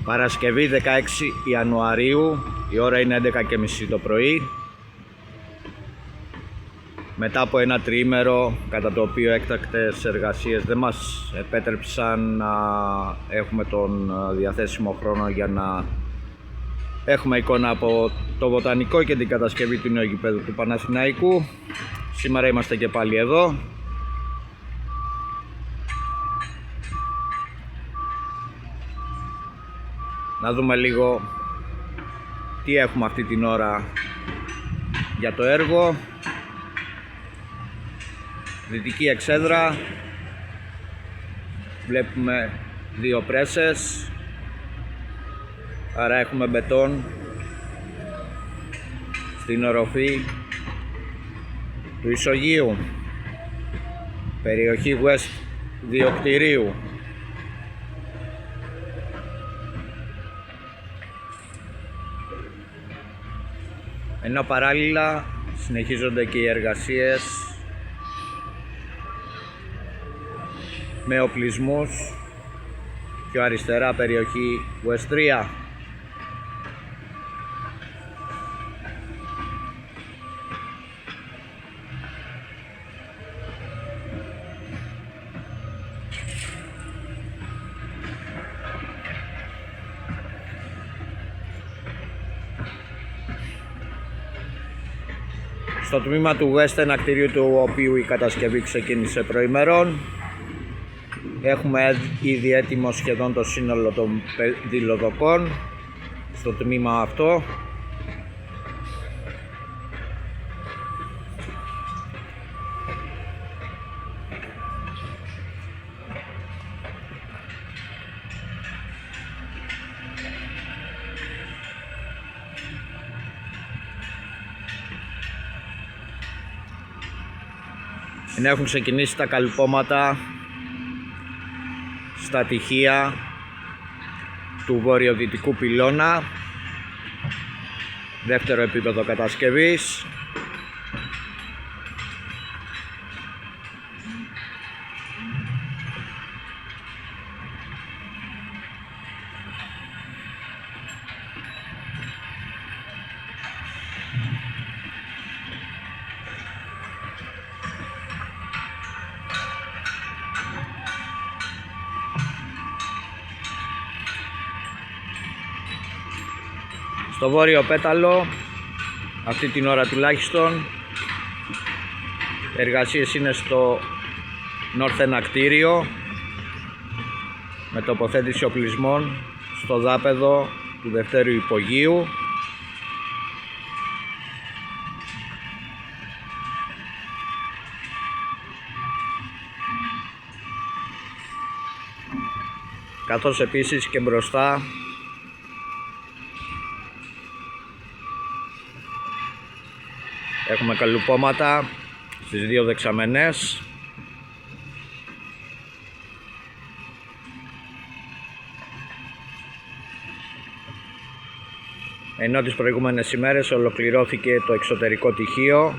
Παρασκευή 16 Ιανουαρίου, η ώρα είναι 11:30 το πρωί. Μετά από ένα τριήμερο κατά το οποίο έκτακτες εργασίες δεν μας επέτρεψαν να έχουμε τον διαθέσιμο χρόνο για να έχουμε εικόνα από το βοτανικό και την κατασκευή του νέου γηπέδου του Παναθηναϊκού, σήμερα είμαστε και πάλι εδώ. Να δούμε λίγο τι έχουμε αυτή την ώρα για το έργο. Δυτική εξέδρα, βλέπουμε δύο πρέσες, άρα έχουμε μπετόν στην οροφή του ισογείου, περιοχή West 2 κτηρίου. Ενώ παράλληλα συνεχίζονται και οι εργασίες με οπλισμούς πιο αριστερά, περιοχή West 3. Στο τμήμα του West, ένα κτίριο του οποίου η κατασκευή ξεκίνησε προημερών, έχουμε ήδη έτοιμο σχεδόν το σύνολο των πεδιλοδοκών στο τμήμα αυτό. Έχουν ξεκινήσει τα καλυπώματα στα τυχεία του βορειοδυτικού πυλώνα, δεύτερο επίπεδο κατασκευής. Στο βόρειο πέταλο, αυτή την ώρα τουλάχιστον, εργασίες είναι στο North 1 κτίριο με τοποθέτηση οπλισμών στο δάπεδο του δευτέρου υπογείου. Καθώς επίσης και μπροστά έχουμε καλουπώματα στις δύο δεξαμενές. Ενώ τις προηγούμενες ημέρες ολοκληρώθηκε το εξωτερικό τυχείο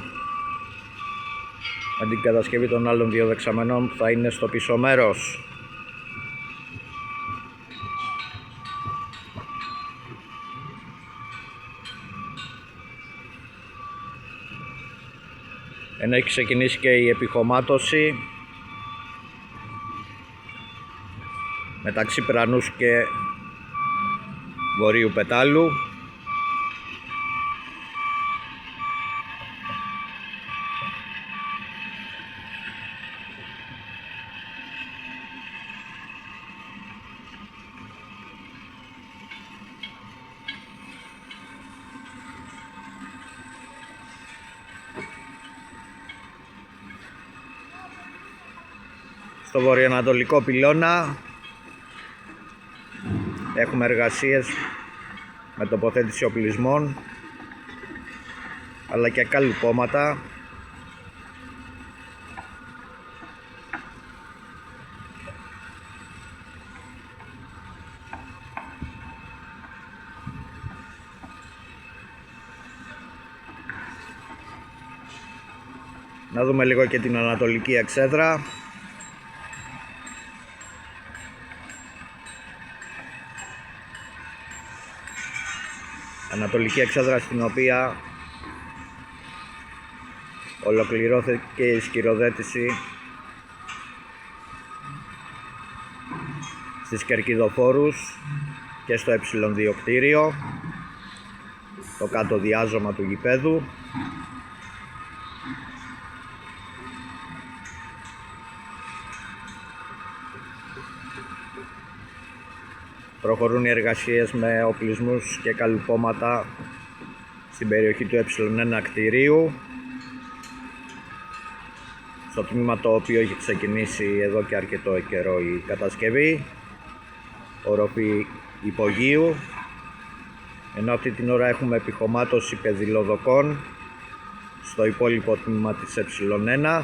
με την κατασκευή των άλλων δύο δεξαμενών που θα είναι στο πίσω μέρος. Ενώ έχει ξεκινήσει και η επιχωμάτωση μεταξύ Πρανούς και Βορείου Πετάλου. Στο βορειοανατολικό πυλώνα έχουμε εργασίες με τοποθέτηση οπλισμών αλλά και καλουπώματα. Να δούμε λίγο και την ανατολική εξέδρα. Ανατολική εξέδρα στην οποία ολοκληρώθηκε η σκυροδέτηση στις κερκιδοφόρους και στο ε2 κτίριο, το κάτω διάζωμα του γηπέδου. Προχωρούν οι εργασίες με οπλισμούς και καλυπώματα στην περιοχή του ε1 κτηρίου, στο τμήμα το οποίο έχει ξεκινήσει εδώ και αρκετό καιρό η κατασκευή, οροφή υπογείου, ενώ αυτή την ώρα έχουμε επιχωμάτωση πεδιλοδοκών στο υπόλοιπο τμήμα της ε1,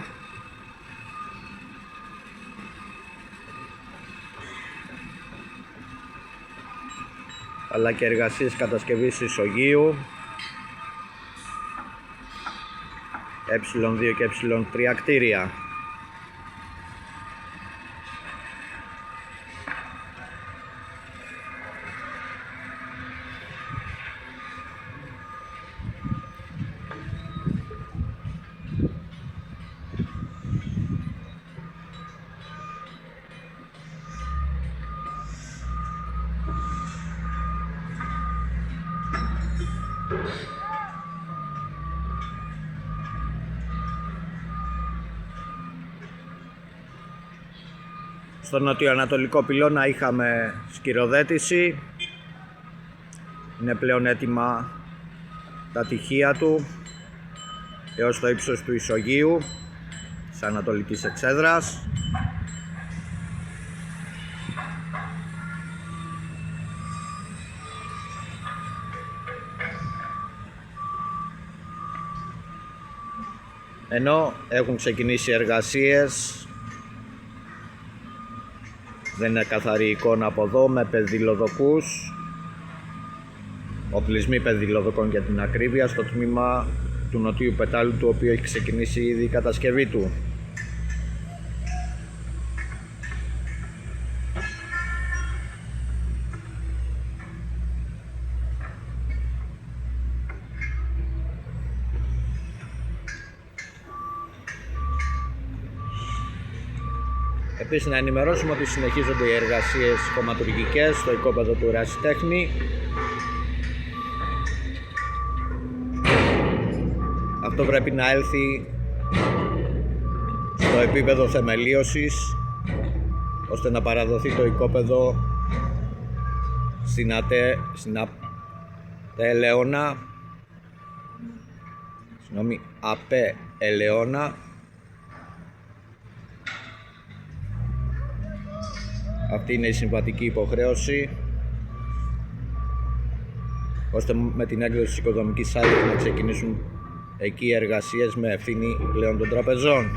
αλλά και εργασίες κατασκευής ισογείου ε2 και ε3 κτίρια. Στο νοτιοανατολικό πυλώνα είχαμε σκυροδέτηση, είναι πλέον έτοιμα τα τυχεία του έως το ύψος του ισογείου της ανατολικής εξέδρας. Ενώ έχουν ξεκινήσει εργασίες, δεν είναι καθαρή εικόνα από εδώ, με πεδιλοδοκούς, οπλισμοί πεδιλοδοκών για την ακρίβεια, στο τμήμα του νοτίου πετάλου, του οποίου έχει ξεκινήσει ήδη η κατασκευή του. Επίσης να ενημερώσουμε ότι συνεχίζονται οι εργασίες κομματουργικές στο οικόπεδο του Ερασιτέχνη. Αυτό πρέπει να έλθει στο επίπεδο θεμελίωσης, ώστε να παραδοθεί το οικόπεδο στην ΑΤΕ Ελαιώνα, ΑΠΕ Ελαιώνα, αυτή είναι η συμβατική υποχρέωση, ώστε με την έκδοση της οικοδομικής άδειας να ξεκινήσουν εκεί εργασίες με ευθύνη πλέον των τραπεζών.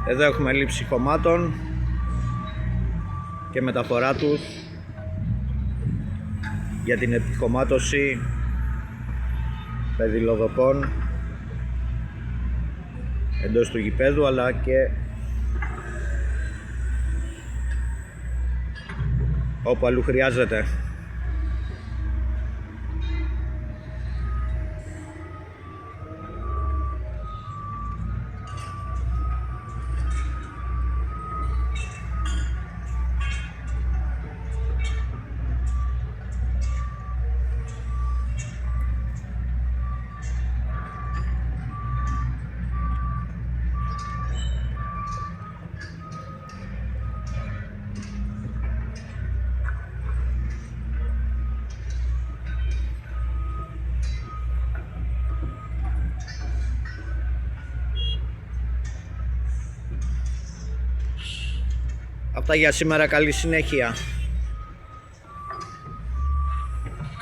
Εδώ έχουμε λήψη χωμάτων και μεταφορά τους για την επιχωμάτωση πεδιλοδοκών εντός του γηπέδου, αλλά και όπου αλλού χρειάζεται. Αυτά για σήμερα, καλή συνέχεια.